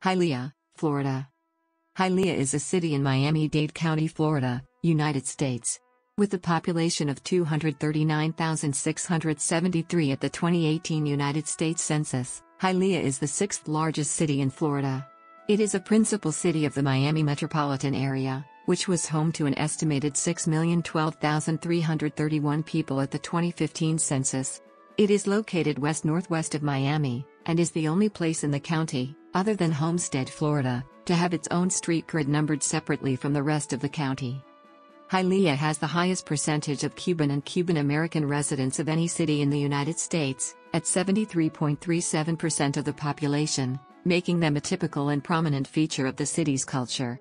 Hialeah, Florida. Hialeah is a city in Miami-Dade County, Florida, United States. With a population of 239,673 at the 2018 United States Census, Hialeah is the sixth largest city in Florida. It is a principal city of the Miami metropolitan area, which was home to an estimated 6,012,331 people at the 2015 census. It is located west-northwest of Miami, and is the only place in the county, other than Homestead, Florida, to have its own street grid numbered separately from the rest of the county. Hialeah has the highest percentage of Cuban and Cuban American residents of any city in the United States, at 73.37% of the population, making them a typical and prominent feature of the city's culture.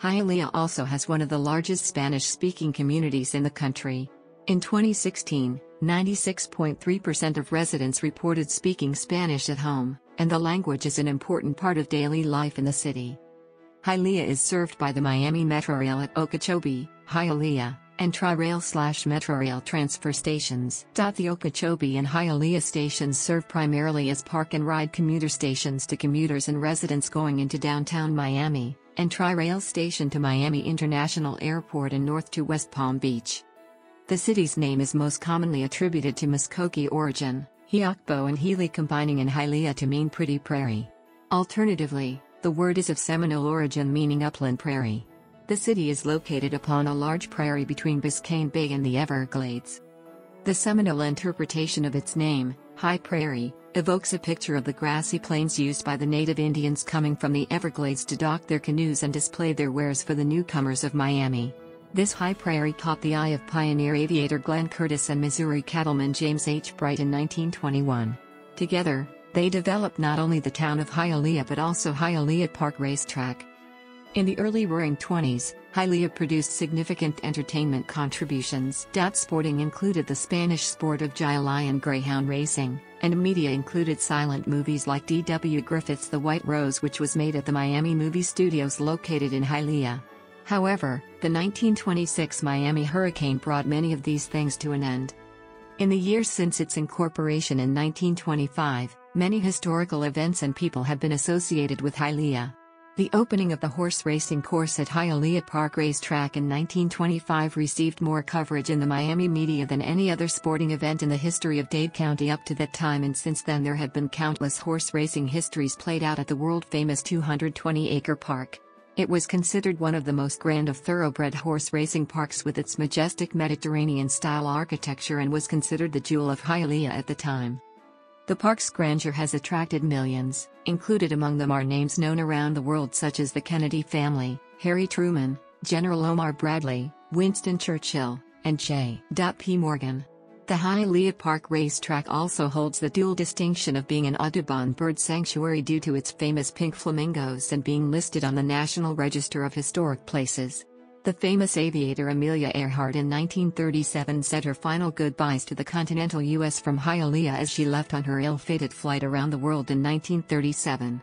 Hialeah also has one of the largest Spanish-speaking communities in the country. In 2016, 96.3% of residents reported speaking Spanish at home, and the language is an important part of daily life in the city. Hialeah is served by the Miami Metrorail at Okeechobee, Hialeah, and Tri-Rail/Metrorail transfer stations. The Okeechobee and Hialeah stations serve primarily as park-and-ride commuter stations to commuters and residents going into downtown Miami, and Tri-Rail station to Miami International Airport and north to West Palm Beach. The city's name is most commonly attributed to Muskogee origin, Hiakbo and Healy combining in Hialeah to mean pretty prairie. Alternatively, the word is of Seminole origin meaning upland prairie. The city is located upon a large prairie between Biscayne Bay and the Everglades. The Seminole interpretation of its name, High Prairie, evokes a picture of the grassy plains used by the native Indians coming from the Everglades to dock their canoes and display their wares for the newcomers of Miami. This high prairie caught the eye of pioneer aviator Glenn Curtis and Missouri cattleman James H. Bright in 1921. Together, they developed not only the town of Hialeah but also Hialeah Park Racetrack. In the early Roaring '20s, Hialeah produced significant entertainment contributions. Sporting included the Spanish sport of Lion greyhound racing, and media included silent movies like D.W. Griffith's The White Rose, which was made at the Miami Movie Studios located in Hialeah. However, the 1926 Miami hurricane brought many of these things to an end. In the years since its incorporation in 1925, many historical events and people have been associated with Hialeah. The opening of the horse racing course at Hialeah Park Racetrack in 1925 received more coverage in the Miami media than any other sporting event in the history of Dade County up to that time, and since then there have been countless horse racing histories played out at the world-famous 220-acre park. It was considered one of the most grand of thoroughbred horse racing parks with its majestic Mediterranean-style architecture, and was considered the jewel of Hialeah at the time. The park's grandeur has attracted millions. Included among them are names known around the world such as the Kennedy family, Harry Truman, General Omar Bradley, Winston Churchill, and J.P. Morgan. The Hialeah Park Racetrack also holds the dual distinction of being an Audubon bird sanctuary due to its famous pink flamingos and being listed on the National Register of Historic Places. The famous aviator Amelia Earhart in 1937 said her final goodbyes to the continental U.S. from Hialeah as she left on her ill-fated flight around the world in 1937.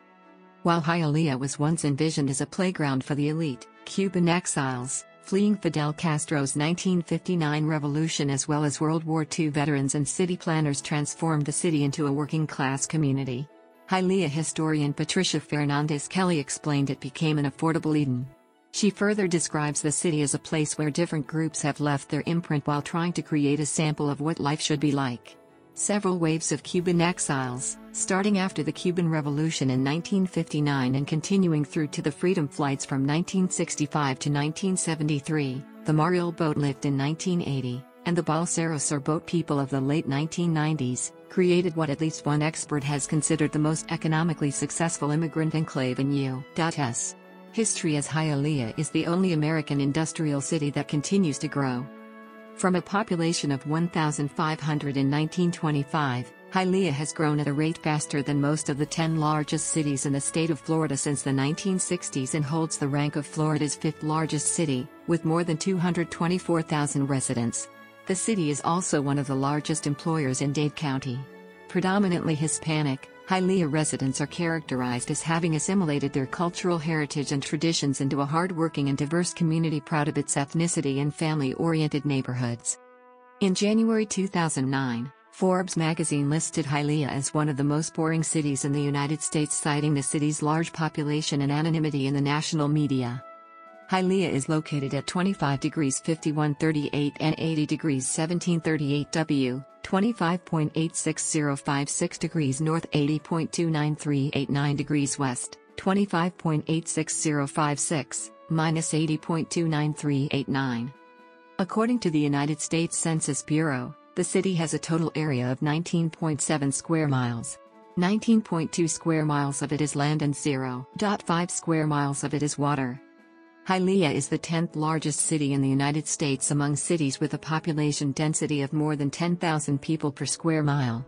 While Hialeah was once envisioned as a playground for the elite, Cuban exiles, fleeing Fidel Castro's 1959 revolution as well as World War II veterans and city planners transformed the city into a working-class community. Hialeah historian Patricia Fernandez Kelly explained it became an affordable Eden. She further describes the city as a place where different groups have left their imprint while trying to create a sample of what life should be like. Several waves of Cuban exiles, starting after the Cuban Revolution in 1959 and continuing through to the Freedom Flights from 1965 to 1973, the Mariel boat lift in 1980, and the Balseros or boat people of the late 1990s, created what at least one expert has considered the most economically successful immigrant enclave in U.S. history, as Hialeah is the only American industrial city that continues to grow. From a population of 1,500 in 1925, Hialeah has grown at a rate faster than most of the 10 largest cities in the state of Florida since the 1960s and holds the rank of Florida's fifth largest city, with more than 224,000 residents. The city is also one of the largest employers in Dade County. Predominantly Hispanic, Hialeah residents are characterized as having assimilated their cultural heritage and traditions into a hard-working and diverse community proud of its ethnicity and family-oriented neighborhoods. In January 2009, Forbes magazine listed Hialeah as one of the most boring cities in the United States, citing the city's large population and anonymity in the national media. Hialeah is located at 25 degrees 5138 and 80 degrees 1738 W, 25.86056 degrees north, 80.29389 degrees west, 25.86056, minus 80.29389. According to the United States Census Bureau, the city has a total area of 19.7 square miles. 19.2 square miles of it is land and 0.5 square miles of it is water. Hialeah is the 10th largest city in the United States among cities with a population density of more than 10,000 people per square mile.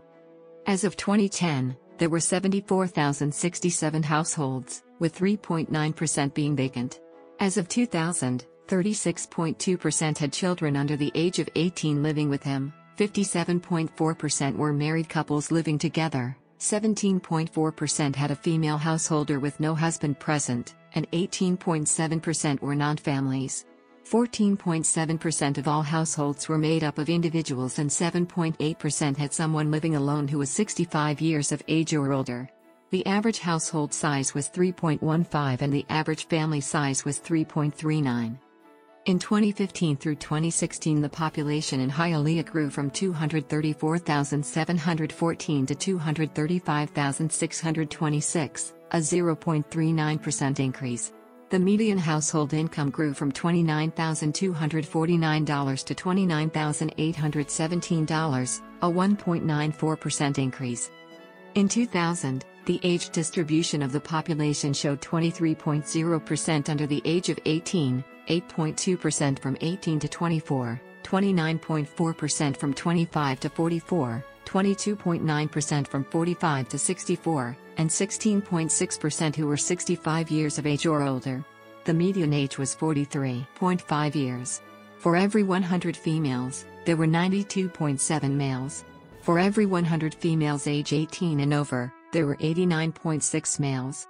As of 2010, there were 74,067 households, with 3.9% being vacant. As of 2000, 36.2% had children under the age of 18 living with him, 57.4% were married couples living together, 17.4% had a female householder with no husband present, and 18.7% were non-families. 14.7% of all households were made up of individuals, and 7.8% had someone living alone who was 65 years of age or older. The average household size was 3.15 and the average family size was 3.39. In 2015 through 2016, the population in Hialeah grew from 234,714 to 235,626, a 0.39% increase. The median household income grew from $29,249 to $29,817, a 1.94% increase. In 2000, the age distribution of the population showed 23.0% under the age of 18, 8.2% from 18 to 24, 29.4% from 25 to 44, 22.9% from 45 to 64, and 16.6% who were 65 years of age or older. The median age was 43.5 years. For every 100 females, there were 92.7 males. For every 100 females age 18 and over, there were 89.6 males.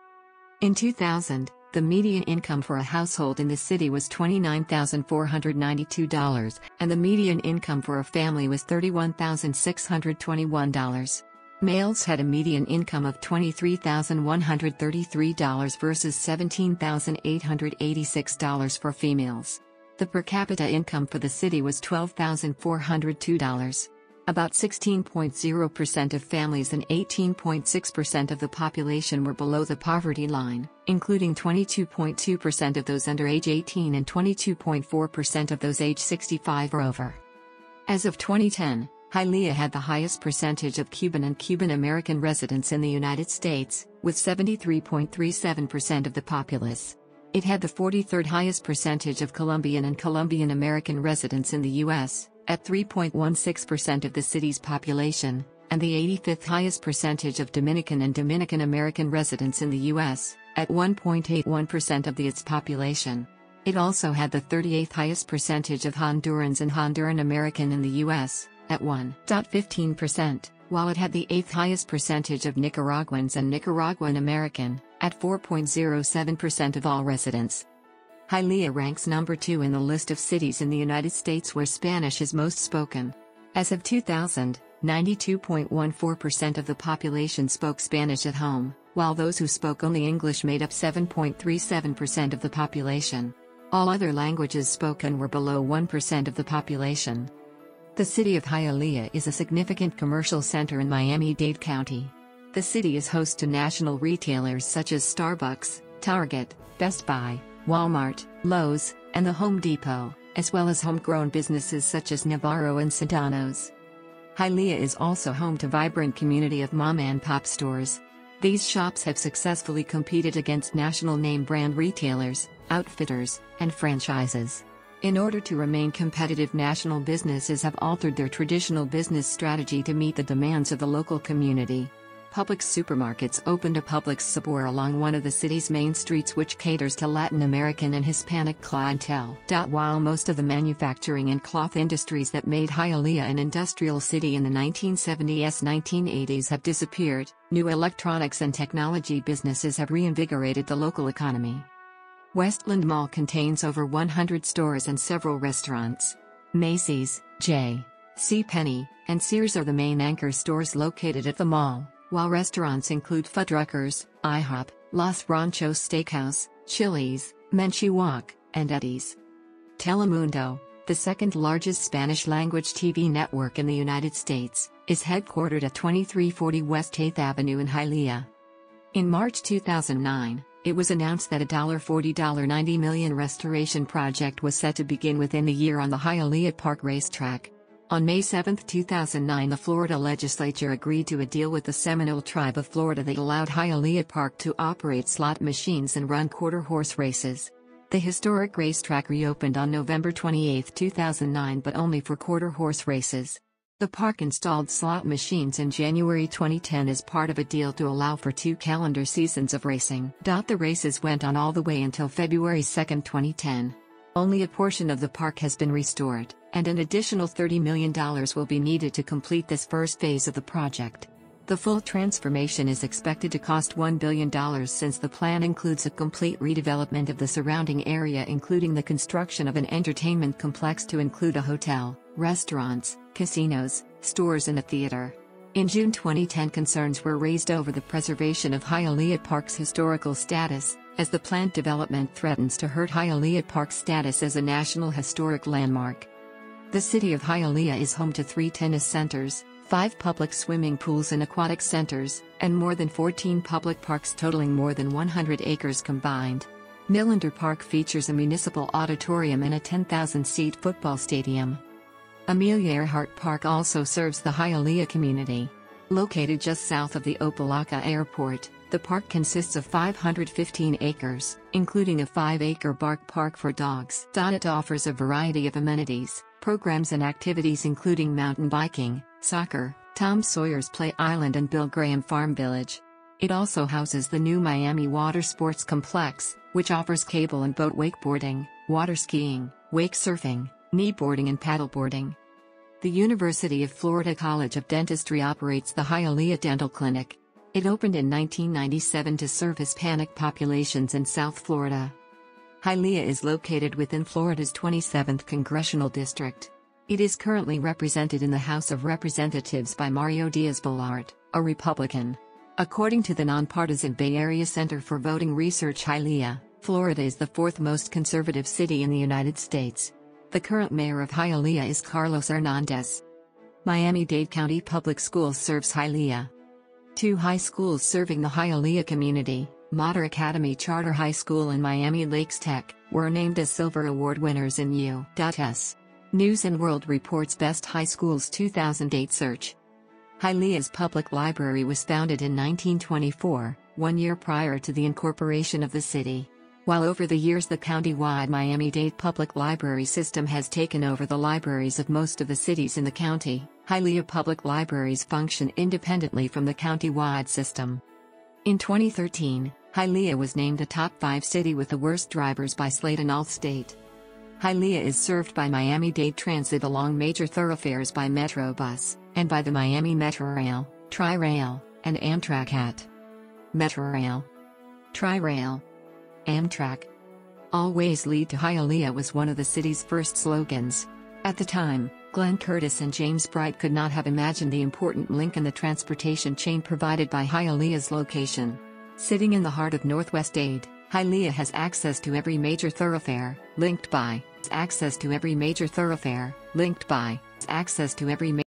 In 2000, the median income for a household in the city was $29,492, and the median income for a family was $31,621. Males had a median income of $23,133 versus $17,886 for females. The per capita income for the city was $12,402. About 16.0% of families and 18.6% of the population were below the poverty line, including 22.2% of those under age 18 and 22.4% of those age 65 or over. As of 2010, Hialeah had the highest percentage of Cuban and Cuban American residents in the United States, with 73.37% of the populace. It had the 43rd highest percentage of Colombian and Colombian American residents in the U.S., at 3.16% of the city's population, and the 85th highest percentage of Dominican and Dominican American residents in the U.S., at 1.81% of its population. It also had the 38th highest percentage of Hondurans and Honduran American in the U.S., at 1.15%, while it had the 8th highest percentage of Nicaraguans and Nicaraguan American, at 4.07% of all residents. Hialeah ranks number 2 in the list of cities in the United States where Spanish is most spoken. As of 2000, 92.14% of the population spoke Spanish at home, while those who spoke only English made up 7.37% of the population. All other languages spoken were below 1% of the population. The city of Hialeah is a significant commercial center in Miami-Dade County. The city is host to national retailers such as Starbucks, Target, Best Buy, Walmart, Lowe's, and the Home Depot, as well as homegrown businesses such as Navarro and Sedano's. Hialeah is also home to a vibrant community of mom-and-pop stores. These shops have successfully competed against national name brand retailers, outfitters, and franchises. In order to remain competitive, national businesses have altered their traditional business strategy to meet the demands of the local community. Publix supermarkets opened a Publix Sabor along one of the city's main streets, which caters to Latin American and Hispanic clientele. While most of the manufacturing and cloth industries that made Hialeah an industrial city in the 1970s-1980s have disappeared, new electronics and technology businesses have reinvigorated the local economy. Westland Mall contains over 100 stores and several restaurants. Macy's, J. Penny, and Sears are the main anchor stores located at the mall, while restaurants include Fuddruckers, IHOP, Los Ranchos Steakhouse, Chili's, Menchie Wok, and Eddie's. Telemundo, the second largest Spanish-language TV network in the United States, is headquartered at 2340 West 8th Avenue in Hialeah. In March 2009, it was announced that a $40.90 million restoration project was set to begin within a year on the Hialeah Park racetrack. On May 7, 2009, the Florida legislature agreed to a deal with the Seminole Tribe of Florida that allowed Hialeah Park to operate slot machines and run quarter-horse races. The historic racetrack reopened on November 28, 2009, but only for quarter-horse races. The park installed slot machines in January 2010 as part of a deal to allow for 2 calendar seasons of racing. The races went on all the way until February 2, 2010. Only a portion of the park has been restored, and an additional $30 million will be needed to complete this first phase of the project. The full transformation is expected to cost $1 billion since the plan includes a complete redevelopment of the surrounding area, including the construction of an entertainment complex to include a hotel, restaurants, casinos, stores and a theater. In June 2010, concerns were raised over the preservation of Hialeah Park's historical status, as the planned development threatens to hurt Hialeah Park's status as a National Historic Landmark. The city of Hialeah is home to 3 tennis centers, 5 public swimming pools and aquatic centers, and more than 14 public parks totaling more than 100 acres combined. Millender Park features a municipal auditorium and a 10,000-seat football stadium. Amelia Earhart Park also serves the Hialeah community. Located just south of the Opa-locka Airport, the park consists of 515 acres, including a 5-acre bark park for dogs. It offers a variety of amenities, programs and activities including mountain biking, soccer, Tom Sawyer's Play Island and Bill Graham Farm Village. It also houses the new Miami Water Sports Complex, which offers cable and boat wakeboarding, water skiing, wake surfing, kneeboarding and paddleboarding. The University of Florida College of Dentistry operates the Hialeah Dental Clinic. It opened in 1997 to serve Hispanic populations in South Florida. Hialeah is located within Florida's 27th Congressional District. It is currently represented in the House of Representatives by Mario Diaz-Balart, a Republican. According to the nonpartisan Bay Area Center for Voting Research, Hialeah, Florida is the 4th most conservative city in the United States. The current mayor of Hialeah is Carlos Hernandez. Miami-Dade County Public Schools serves Hialeah. 2 high schools serving the Hialeah community, Mater Academy Charter High School and Miami Lakes Tech, were named as Silver Award winners in U.S. News & World Report's Best High Schools 2008 search. Hialeah's public library was founded in 1924, 1 year prior to the incorporation of the city. While over the years the county-wide Miami-Dade public library system has taken over the libraries of most of the cities in the county, Hialeah public libraries function independently from the county-wide system. In 2013, Hialeah was named a top 5 city with the worst drivers by Slate and Allstate. Hialeah is served by Miami-Dade Transit along major thoroughfares by Metrobus, and by the Miami Metrorail, Tri-Rail, and Amtrak at Metrorail, Tri-Rail, Amtrak. All ways lead to Hialeah was one of the city's first slogans. At the time, Glenn Curtis and James Bright could not have imagined the important link in the transportation chain provided by Hialeah's location. Sitting in the heart of Northwest Dade, Hialeah has access to every major thoroughfare, linked by access to every major thoroughfare, linked by access to every